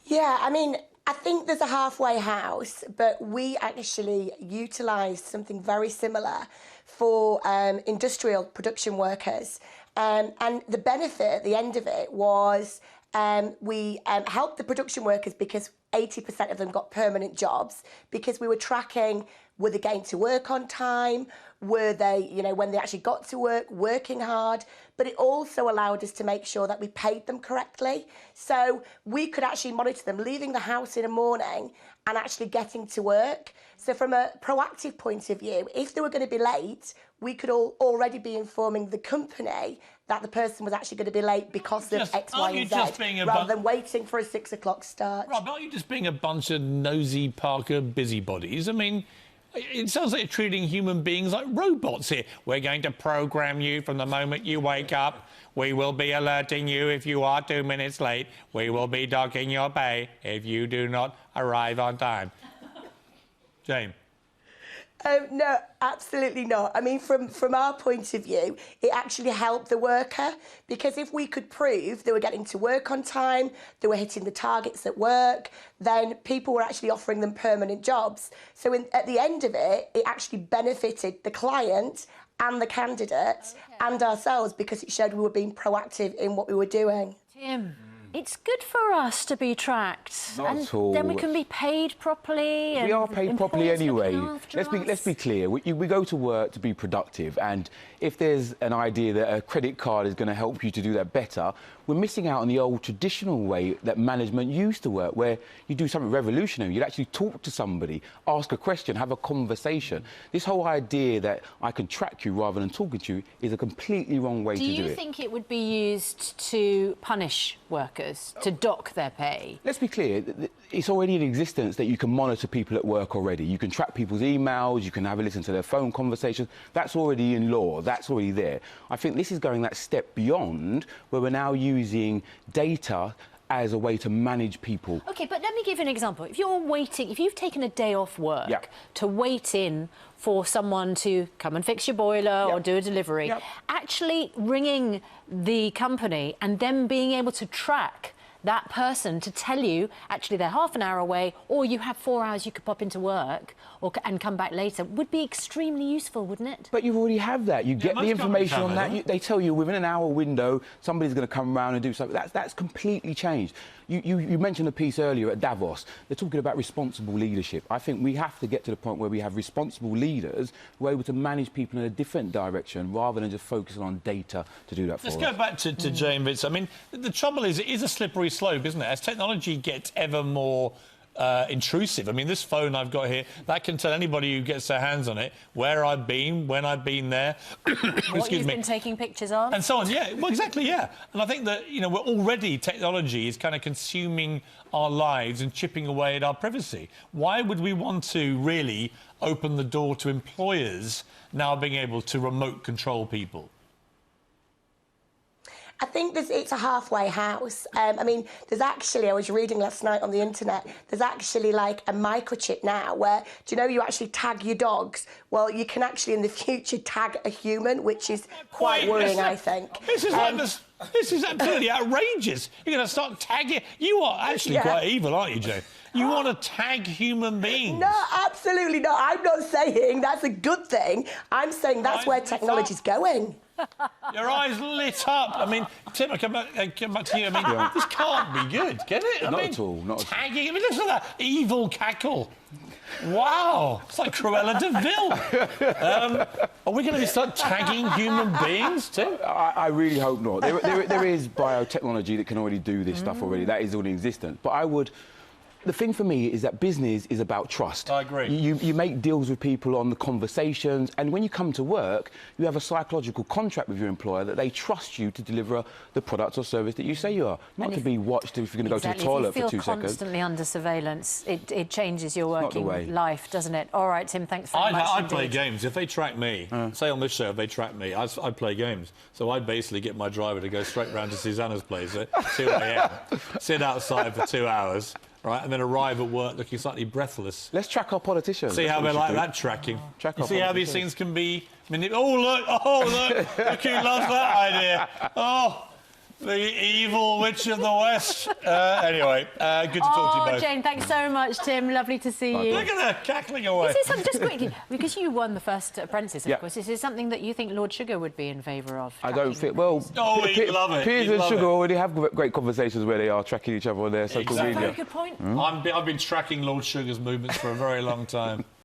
Yeah, I mean, I think there's a halfway house, but we actually utilised something very similar for industrial production workers. And the benefit at the end of it was we helped the production workers because 80% of them got permanent jobs because we were tracking, were they getting to work on time? Were they, when they actually got to work, working hard? But it also allowed us to make sure that we paid them correctly. So we could actually monitor them leaving the house in the morning and actually getting to work. So from a proactive point of view, if they were going to be late, we could already be informing the company that the person was actually going to be late because of X, Y, and Z, rather than waiting for a 6 o'clock start. Rob, aren't you just being a bunch of nosy Parker busybodies? I mean, it sounds like you're treating human beings like robots here. We're going to program you from the moment you wake up. We will be alerting you if you are 2 minutes late. We will be docking your pay if you do not arrive on time. Jane? No, absolutely not. I mean, from our point of view, it actually helped the worker because if we could prove they were getting to work on time, they were hitting the targets at work, then people were actually offering them permanent jobs. So at the end of it, it actually benefited the client and the candidate and ourselves because it showed we were being proactive in what we were doing. Tim, it's good for us to be tracked. Not at all. Then we can be paid properly. We are paid properly anyway. Let's be clear. We go to work to be productive, and if there's an idea that a credit card is going to help you to do that better, we're missing out on the old traditional way that management used to work, where you do something revolutionary. You'd actually talk to somebody, ask a question, have a conversation. This whole idea that I can track you rather than talking to you is a completely wrong way to do it. Do you think it would be used to punish workers, to dock their pay? Let's be clear. It's already in existence that you can monitor people at work already. You can track people's emails, you can have a listen to their phone conversations. That's already in law. That's already there. I think this is going that step beyond, where we're now using data as a way to manage people. OK, but let me give you an example. If you're waiting, if you've taken a day off work to wait in for someone to come and fix your boiler or do a delivery, actually ringing the company and then being able to track that person to tell you, actually, they're half an hour away, or you have 4 hours you could pop into work and come back later, would be extremely useful, wouldn't it? But you already have that. You get the information on that. They tell you within an hour window, somebody's going to come around and do something. That's completely changed. You mentioned a piece earlier at Davos. They're talking about responsible leadership. I think we have to get to the point where we have responsible leaders who are able to manage people in a different direction rather than just focusing on data to do that for us. Let's go back to Jane Vitz. I mean, the trouble is, it is a slippery slope, isn't it? As technology gets ever more intrusive. I mean, this phone I've got here, that can tell anybody who gets their hands on it where I've been, when I've been there. What you've been taking pictures of. And so on, yeah. Well, exactly, yeah. And I think that, we're already, technology is kind of consuming our lives and chipping away at our privacy. Why would we want to really open the door to employers now being able to remote control people? I think it's a halfway house. I mean, there's actually, I was reading last night on the internet, there's actually like a microchip now where, do you know, you actually tag your dogs? Well, you can actually in the future tag a human, which is quite worrying, I think. This is absolutely outrageous. You're going to start tagging. You are actually quite evil, aren't you, Jane? You want to tag human beings? No, absolutely not. I'm not saying that's a good thing. I'm saying that's where technology's going. Your eyes lit up. I mean, Tim, I come back to you. I mean, this can't be good, can it? Not at all. Not tagging. I mean, look at that evil cackle. Wow, it's like Cruella de Vil. Are we going to start tagging human beings too? I really hope not. There is biotechnology that can already do this stuff already. That is already existent. But I would. The thing for me is that business is about trust. I agree. You make deals with people on the conversations, and when you come to work, you have a psychological contract with your employer that they trust you to deliver the product or service that you say you are. Not to be watched if you're going to go to the toilet for 2 seconds. If you feel constantly under surveillance, it changes your working life, doesn't it? All right, Tim, thanks very much. I'd play games. If they track me, say on this show, if they track me, I'd play games. So I'd basically get my driver to go straight round to Susanna's place at 2 a.m, sit outside for 2 hours, right, and then arrive at work looking slightly breathless. Let's track our politicians. See how they like that tracking. You see how these things can be manipulated. Oh, look, who loves that idea? Oh, The evil witch of the West. Anyway, good to talk to you both. Jane, thanks so much, Tim. Lovely to see you. Look at her cackling away. Is this something, just quickly, because you won the first Apprentice, of course, is this something that you think Lord Sugar would be in favour of? I don't think. Well, oh, he'd love it. Piers He'd and love Sugar it. already have great conversations where they are tracking each other on their social Exactly. media. Very good point. I've been tracking Lord Sugar's movements for a very long time.